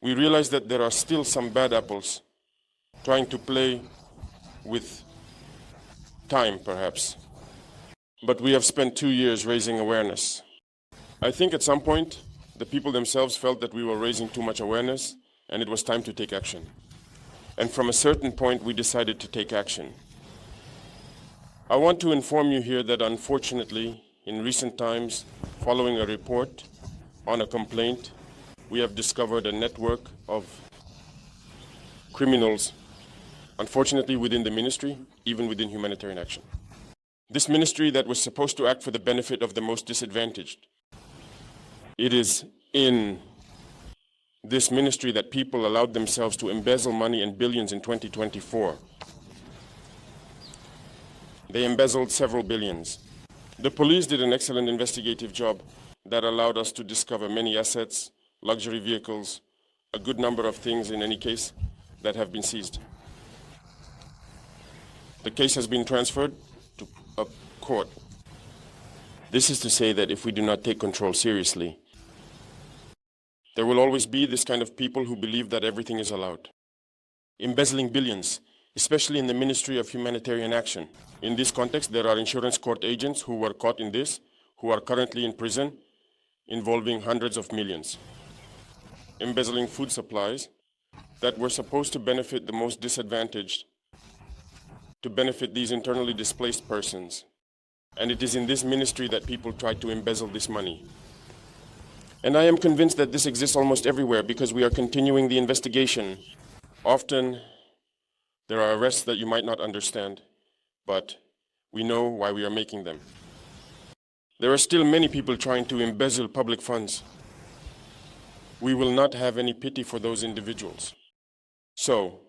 we realize that there are still some bad apples trying to play with time, perhaps. But we have spent 2 years raising awareness. I think at some point, the people themselves felt that we were raising too much awareness and it was time to take action. And from a certain point, we decided to take action. I want to inform you here that unfortunately, in recent times, following a report on a complaint, we have discovered a network of criminals, unfortunately within the ministry, even within humanitarian action. This ministry that was supposed to act for the benefit of the most disadvantaged. It is in this ministry that people allowed themselves to embezzle money in billions in 2024. They embezzled several billions. The police did an excellent investigative job that allowed us to discover many assets, luxury vehicles, a good number of things in any case that have been seized. The case has been transferred to a court. This is to say that if we do not take control seriously, there will always be this kind of people who believe that everything is allowed. Embezzling billions, especially in the Ministry of Humanitarian Action. In this context, there are insurance court agents who were caught in this, who are currently in prison, involving hundreds of millions. Embezzling food supplies that were supposed to benefit the most disadvantaged, to benefit these internally displaced persons. And it is in this ministry that people try to embezzle this money. And I am convinced that this exists almost everywhere because we are continuing the investigation. Often, there are arrests that you might not understand, but we know why we are making them. There are still many people trying to embezzle public funds. We will not have any pity for those individuals. So,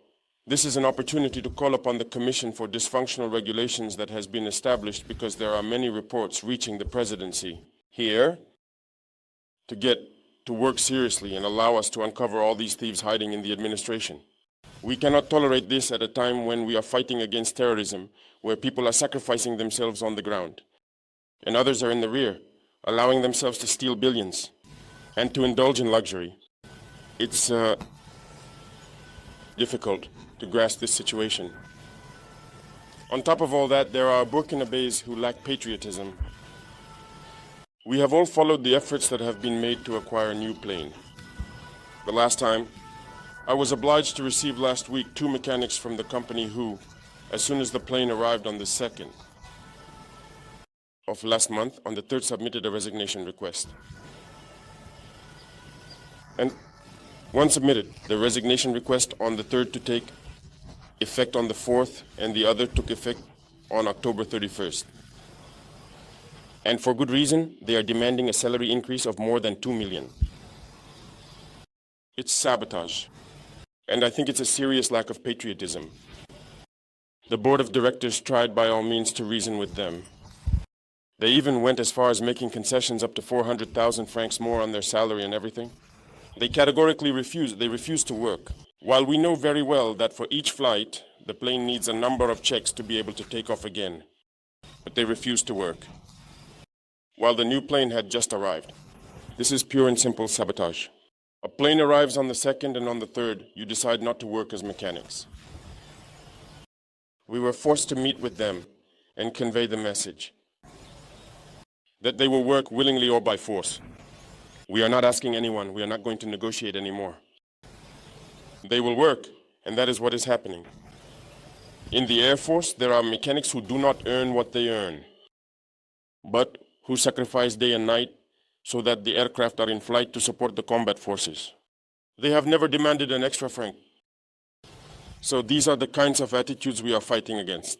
this is an opportunity to call upon the Commission for Dysfunctional Regulations that has been established because there are many reports reaching the presidency here to get to work seriously and allow us to uncover all these thieves hiding in the administration. We cannot tolerate this at a time when we are fighting against terrorism, where people are sacrificing themselves on the ground, and others are in the rear, allowing themselves to steal billions and to indulge in luxury. It's difficult to grasp this situation. On top of all that, there are Burkinabés who lack patriotism. We have all followed the efforts that have been made to acquire a new plane. The last time, I was obliged to receive last week 2 mechanics from the company who, as soon as the plane arrived on the 2nd of last month, on the 3rd submitted a resignation request. And one submitted the resignation request on the 3rd to take effect on the 4th, and the other took effect on October 31st. And for good reason, they are demanding a salary increase of more than 2 million. It's sabotage. And I think it's a serious lack of patriotism. The board of directors tried by all means to reason with them. They even went as far as making concessions up to 400,000 francs more on their salary and everything. They categorically refused. They refused to work. While we know very well that for each flight, the plane needs a number of checks to be able to take off again. But they refused to work, while the new plane had just arrived. This is pure and simple sabotage. A plane arrives on the 2nd, and on the 3rd, you decide not to work as mechanics. We were forced to meet with them and convey the message that they will work willingly or by force. We are not asking anyone. We are not going to negotiate anymore. They will work, and that is what is happening. In the Air Force, there are mechanics who do not earn what they earn, but who sacrifice day and night so that the aircraft are in flight to support the combat forces. They have never demanded an extra franc. So these are the kinds of attitudes we are fighting against.